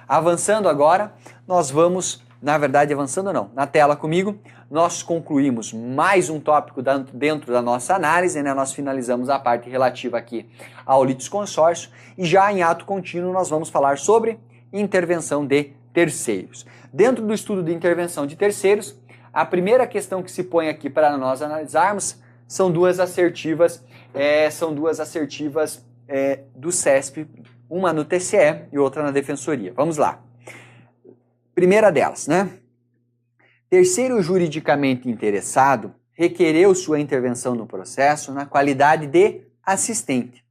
Avançando agora, nós vamos, na verdade avançando não, na tela comigo, nós concluímos mais um tópico dentro da nossa análise, né? Nós finalizamos a parte relativa aqui ao litisconsórcio e já em ato contínuo nós vamos falar sobre intervenção de terceiros. Dentro do estudo de intervenção de terceiros, a primeira questão que se põe aqui para nós analisarmos são duas assertivas do CESP, uma no TCE e outra na Defensoria. Vamos lá. Primeira delas, né? Terceiro juridicamente interessado requereu sua intervenção no processo na qualidade de assistente.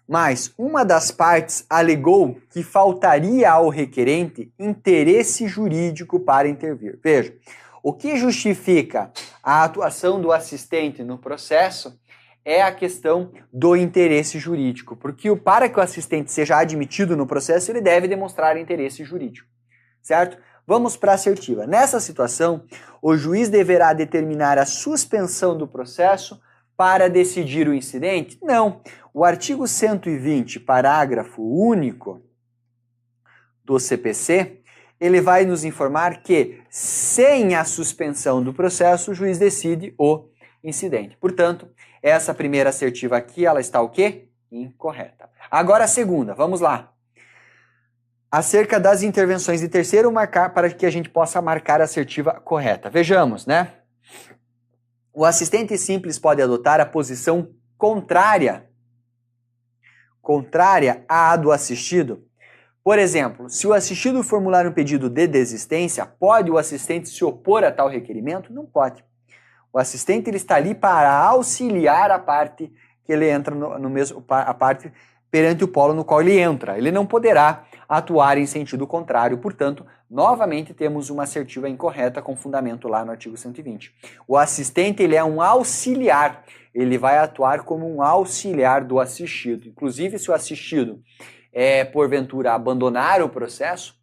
Mas uma das partes alegou que faltaria ao requerente interesse jurídico para intervir. Veja, o que justifica a atuação do assistente no processo é a questão do interesse jurídico, porque para que o assistente seja admitido no processo, ele deve demonstrar interesse jurídico, certo? Vamos para a assertiva. Nessa situação, o juiz deverá determinar a suspensão do processo para decidir o incidente? Não. O artigo 120, parágrafo único do CPC, ele vai nos informar que, sem a suspensão do processo, o juiz decide o incidente. Portanto, essa primeira assertiva aqui, ela está o quê? Incorreta. Agora a segunda, vamos lá. Acerca das intervenções de terceiro, para que a gente possa marcar a assertiva correta. Vejamos, né? O assistente simples pode adotar a posição contrária à do assistido. Por exemplo, se o assistido formular um pedido de desistência, pode o assistente se opor a tal requerimento? Não pode. O assistente ele está ali para auxiliar a parte que ele entra a parte perante o polo no qual ele entra. Ele não poderá atuar em sentido contrário, portanto, novamente temos uma assertiva incorreta com fundamento lá no artigo 120. O assistente ele é um auxiliar, ele vai atuar como um auxiliar do assistido. Inclusive, se o assistido porventura abandonar o processo,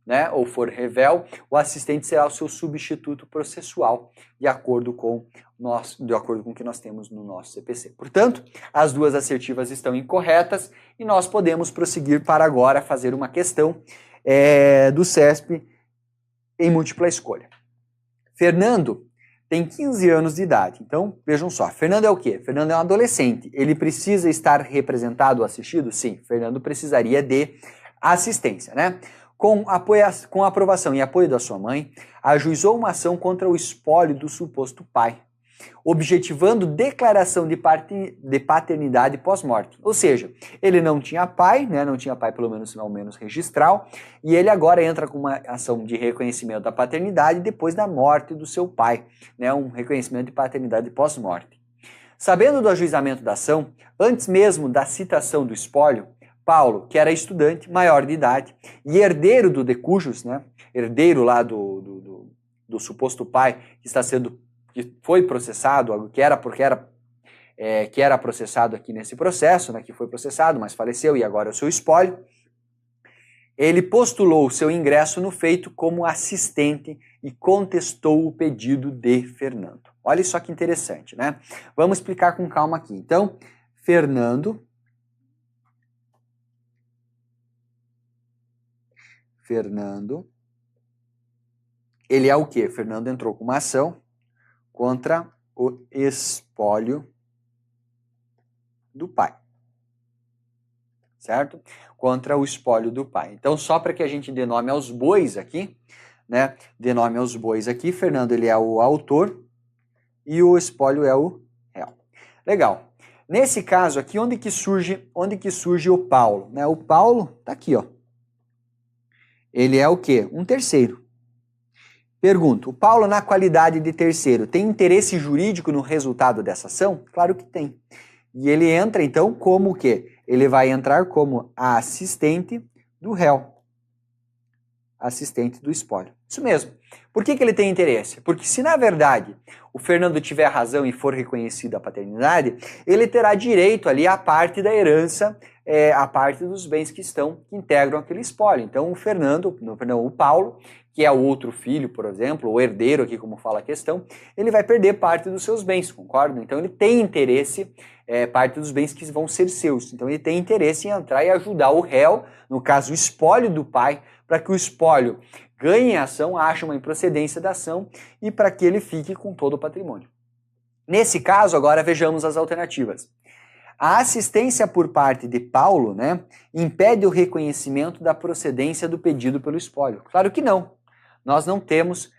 né, ou for revel, o assistente será o seu substituto processual, de acordo com o que nós temos no nosso CPC. Portanto, as duas assertivas estão incorretas e nós podemos prosseguir para agora fazer uma questão do CESP em múltipla escolha. Fernando tem 15 anos de idade. Então, vejam só, Fernando é o quê? Fernando é um adolescente. Ele precisa estar representado ou assistido? Sim, Fernando precisaria de assistência, né? Com aprovação e apoio da sua mãe, ajuizou uma ação contra o espólio do suposto pai, objetivando declaração de paternidade pós-morte. Ou seja, ele não tinha pai, né, não tinha pai ao menos registral, e ele agora entra com uma ação de reconhecimento da paternidade depois da morte do seu pai, né, um reconhecimento de paternidade pós-morte. Sabendo do ajuizamento da ação, antes mesmo da citação do espólio, Paulo, que era estudante, maior de idade, e herdeiro do decujus, né, herdeiro lá do suposto pai que foi processado, que era processado aqui nesse processo, né, que foi processado, mas faleceu e agora é o seu espólio, ele postulou seu ingresso no feito como assistente e contestou o pedido de Fernando. Olha só que interessante, né? Vamos explicar com calma aqui. Então, Fernando, ele é o quê? Fernando entrou com uma ação contra o espólio do pai, certo? Contra o espólio do pai. Então, só para que a gente dê nome aos bois aqui, né? Dê nome aos bois aqui, Fernando ele é o autor e o espólio é o réu. Legal. Nesse caso aqui, onde que surge o Paulo? Né? O Paulo tá aqui, ó. Ele é o quê? Um terceiro. Pergunto, o Paulo, na qualidade de terceiro, tem interesse jurídico no resultado dessa ação? Claro que tem. E ele entra, então, como o quê? Ele vai entrar como assistente do réu. Assistente do espólio. Isso mesmo. Por que ele tem interesse? Porque se, na verdade, o Fernando tiver razão e for reconhecida a paternidade, ele terá direito ali à parte da herança a parte dos bens que integram aquele espólio. Então o Paulo, que é o outro filho, por exemplo, o herdeiro aqui, como fala a questão, ele vai perder parte dos seus bens, concorda? Então ele tem interesse, parte dos bens que vão ser seus. Então ele tem interesse em entrar e ajudar o réu, no caso o espólio do pai, para que o espólio ganhe a ação, ache uma improcedência da ação e para que ele fique com todo o patrimônio. Nesse caso, agora vejamos as alternativas. A assistência por parte de Paulo, né, impede o reconhecimento da procedência do pedido pelo espólio. Claro que não. Nós não temos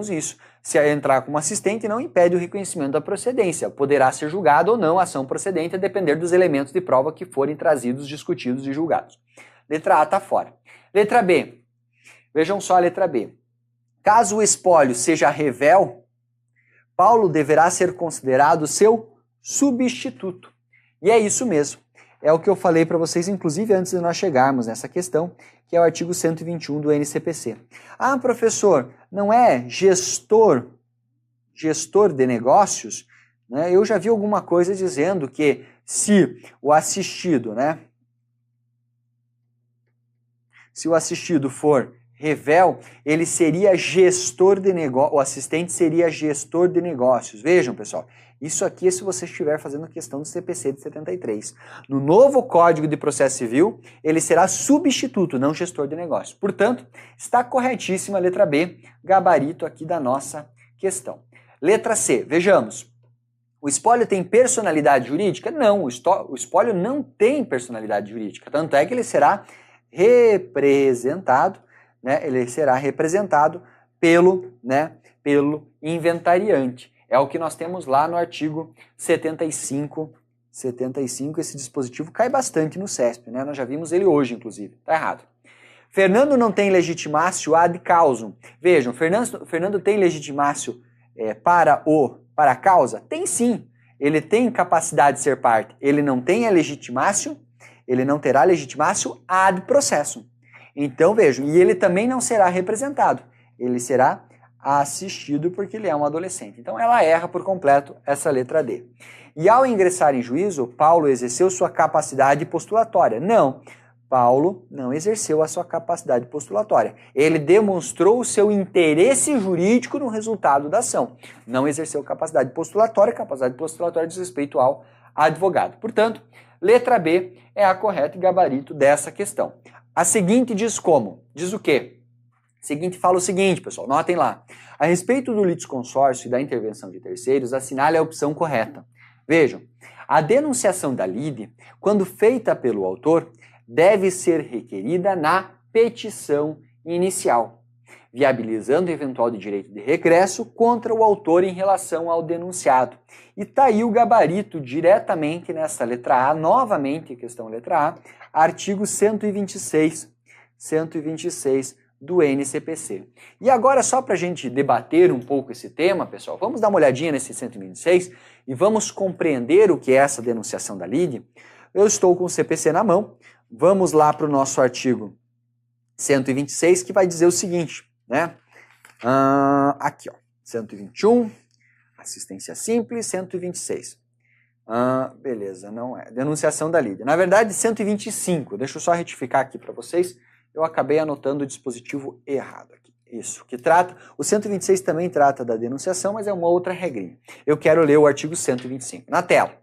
isso. Se entrar como assistente, não impede o reconhecimento da procedência. Poderá ser julgada ou não a ação procedente, a depender dos elementos de prova que forem trazidos, discutidos e julgados. Letra A está fora. Letra B. Vejam só a letra B. Caso o espólio seja revel, Paulo deverá ser considerado seu substituto. E é isso mesmo. É o que eu falei para vocês, inclusive, antes de nós chegarmos nessa questão, que é o artigo 121 do NCPC. Ah, professor, não é gestor de negócios? Né? Eu já vi alguma coisa dizendo que se o assistido, né? Se o assistido for revel, ele seria gestor de negócios, o assistente seria gestor de negócios. Vejam, pessoal, isso aqui é se você estiver fazendo questão do CPC de 73. No novo Código de Processo Civil, ele será substituto, não gestor de negócios. Portanto, está corretíssima a letra B, gabarito aqui da nossa questão. Letra C, vejamos. O espólio tem personalidade jurídica? Não, o espólio não tem personalidade jurídica. Tanto é que ele será representado, né? Ele será representado pelo inventariante. É o que nós temos lá no artigo 75. 75, esse dispositivo cai bastante no CESP, né? Nós já vimos ele hoje, inclusive. Tá errado. Fernando não tem legitimácio ad causum. Vejam, Fernando tem legitimácio para a causa? Tem sim. Ele tem capacidade de ser parte. Ele não tem a legitimácio, ele não terá legitimácio ad processum. Então, vejam, e ele também não será representado. Ele será assistido porque ele é um adolescente. Então, ela erra por completo essa letra D. E ao ingressar em juízo, Paulo exerceu sua capacidade postulatória. Não, Paulo não exerceu a sua capacidade postulatória. Ele demonstrou o seu interesse jurídico no resultado da ação. Não exerceu capacidade postulatória diz respeito ao advogado. Portanto, letra B é a correta e gabarito dessa questão. A seguinte diz como? Diz o quê? A seguinte fala o seguinte, pessoal, notem lá. A respeito do litisconsórcio e da intervenção de terceiros, assinale a opção correta. Vejam, a denunciação da lide, quando feita pelo autor, deve ser requerida na petição inicial, viabilizando o eventual de direito de regresso contra o autor em relação ao denunciado. E está aí o gabarito diretamente nessa letra A, novamente, questão letra A, artigo 126 do NCPC. E agora, só para a gente debater um pouco esse tema, pessoal, vamos dar uma olhadinha nesse 126 e vamos compreender o que é essa denunciação da lide. Eu estou com o CPC na mão, vamos lá para o nosso artigo 126, que vai dizer o seguinte, né? Aqui, ó, 121, assistência simples, 126. Beleza, não é. Denunciação da lide. Na verdade, 125, deixa eu só retificar aqui para vocês, eu acabei anotando o dispositivo errado aqui. Isso, que trata, o 126 também trata da denunciação, mas é uma outra regrinha. Eu quero ler o artigo 125 na tela.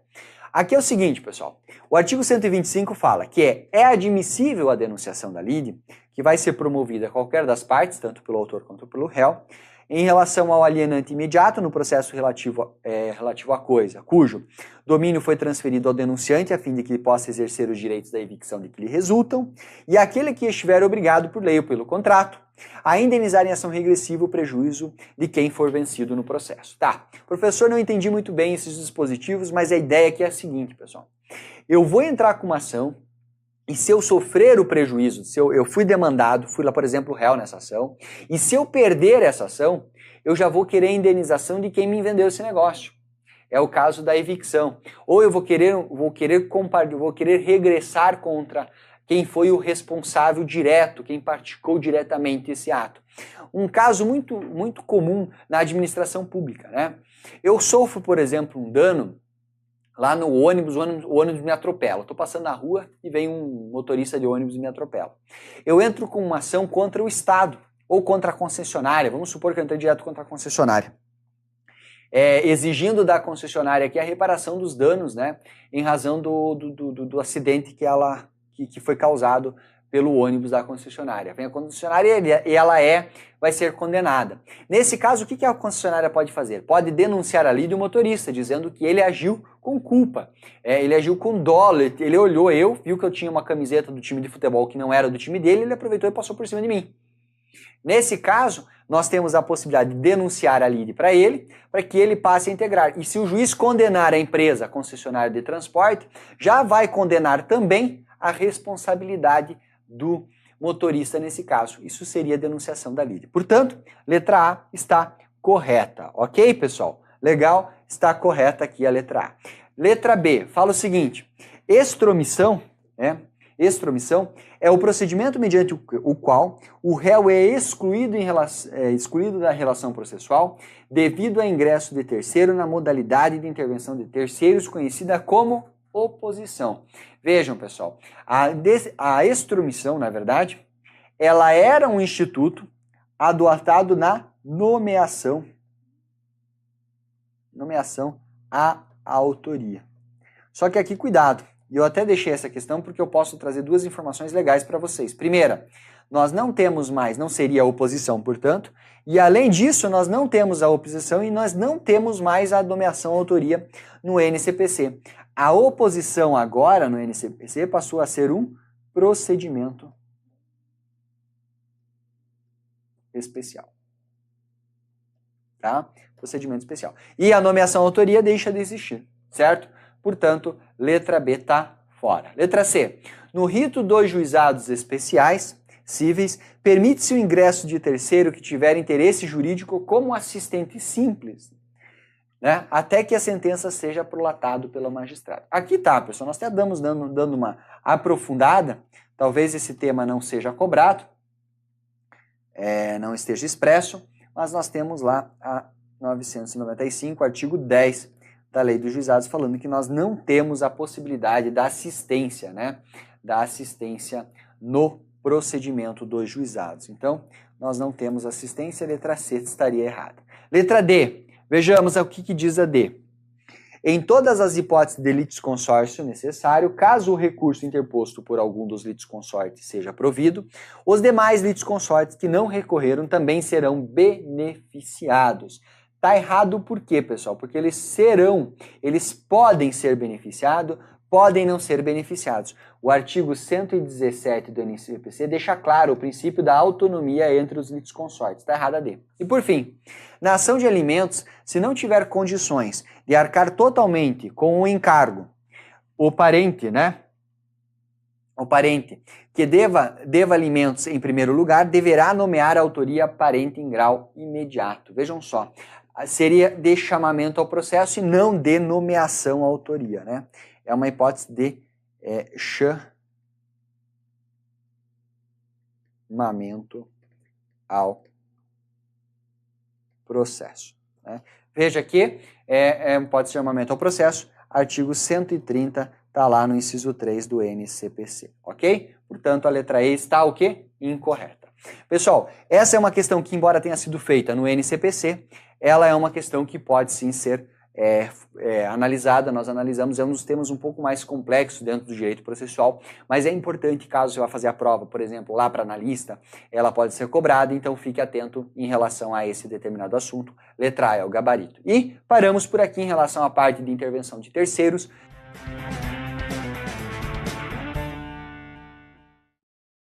Aqui é o seguinte, pessoal, o artigo 125 fala que é admissível a denunciação da lide, que vai ser promovida a qualquer das partes, tanto pelo autor quanto pelo réu, em relação ao alienante imediato no processo relativo à coisa, cujo domínio foi transferido ao denunciante a fim de que ele possa exercer os direitos da evicção de que lhe resultam, e aquele que estiver obrigado por lei ou pelo contrato a indenizar em ação regressiva o prejuízo de quem for vencido no processo. Tá, professor, não entendi muito bem esses dispositivos, mas a ideia aqui é a seguinte, pessoal. Eu vou entrar com uma ação, e se eu sofrer o prejuízo, eu fui demandado, fui lá, por exemplo, réu nessa ação, e se eu perder essa ação, eu já vou querer a indenização de quem me vendeu esse negócio. É o caso da evicção. Ou eu vou querer regressar contra quem foi o responsável direto, quem praticou diretamente esse ato. Um caso muito, muito comum na administração pública, né? Eu sofro, por exemplo, um dano lá no ônibus, o ônibus me atropela. Estou passando na rua e vem um motorista de ônibus e me atropela. Eu entro com uma ação contra o Estado ou contra a concessionária. Vamos supor que eu entrei direto contra a concessionária. Exigindo da concessionária aqui a reparação dos danos, né, em razão do acidente que foi causado pelo ônibus da concessionária. Vem a concessionária e ela vai ser condenada. Nesse caso, o que a concessionária pode fazer? Pode denunciar ali do motorista, dizendo que ele agiu com culpa, ele agiu com dolo, ele olhou viu que eu tinha uma camiseta do time de futebol que não era do time dele, ele aproveitou e passou por cima de mim. Nesse caso, nós temos a possibilidade de denunciar a lide para ele, para que ele passe a integrar. E se o juiz condenar a empresa, a concessionária de transporte, já vai condenar também a responsabilidade do motorista nesse caso. Isso seria a denunciação da lide. Portanto, letra A está correta. Ok, pessoal? Legal? Está correta aqui a letra A. Letra B, fala o seguinte, extromissão é o procedimento mediante o qual o réu é excluído da relação processual devido ao ingresso de terceiro na modalidade de intervenção de terceiros conhecida como oposição. Vejam, pessoal, a extromissão, na verdade, ela era um instituto adotado na nomeação à autoria. Só que aqui, cuidado. E eu até deixei essa questão porque eu posso trazer duas informações legais para vocês. Primeira, nós não temos mais, não seria oposição, portanto, e além disso, nós não temos a oposição e nós não temos mais a nomeação à autoria no NCPC. A oposição agora no NCPC passou a ser um procedimento especial. Tá? Procedimento especial. E a nomeação à autoria deixa de existir, certo? Portanto, letra B está fora. Letra C. No rito dos juizados especiais cíveis, permite-se o ingresso de terceiro que tiver interesse jurídico como assistente simples, né, até que a sentença seja prolatado pelo magistrado. Aqui tá, pessoal, nós até estamos dando uma aprofundada, talvez esse tema não seja cobrado, não esteja expresso, mas nós temos lá a 995, artigo 10 da Lei dos Juizados, falando que nós não temos a possibilidade da assistência, né? Da assistência no procedimento dos juizados. Então, nós não temos assistência, a letra C estaria errada. Letra D, vejamos o que diz a D. Em todas as hipóteses de litisconsórcio necessário, caso o recurso interposto por algum dos litisconsortes seja provido, os demais litisconsortes que não recorreram também serão beneficiados. Tá errado por quê, pessoal? Porque eles podem ser beneficiados, podem não ser beneficiados. O artigo 117 do NCPC deixa claro o princípio da autonomia entre os litisconsortes. Está errado a D. E por fim, na ação de alimentos, se não tiver condições de arcar totalmente com o encargo, o parente, né? O parente que deva alimentos em primeiro lugar, deverá nomear a autoria parente em grau imediato. Vejam só. Seria de chamamento ao processo e não de nomeação à autoria, né? É uma hipótese de chamamento ao processo, né? Veja que pode ser chamamento ao processo, artigo 130 está lá no inciso 3 do NCPC, ok? Portanto, a letra E está o quê? Incorreta. Pessoal, essa é uma questão que, embora tenha sido feita no NCPC, ela é uma questão que pode sim ser analisada, nós analisamos, é um dos temas um pouco mais complexos dentro do direito processual, mas é importante, caso você vá fazer a prova, por exemplo, lá para analista, ela pode ser cobrada, então fique atento em relação a esse determinado assunto. Letra A é o gabarito. E paramos por aqui em relação à parte de intervenção de terceiros.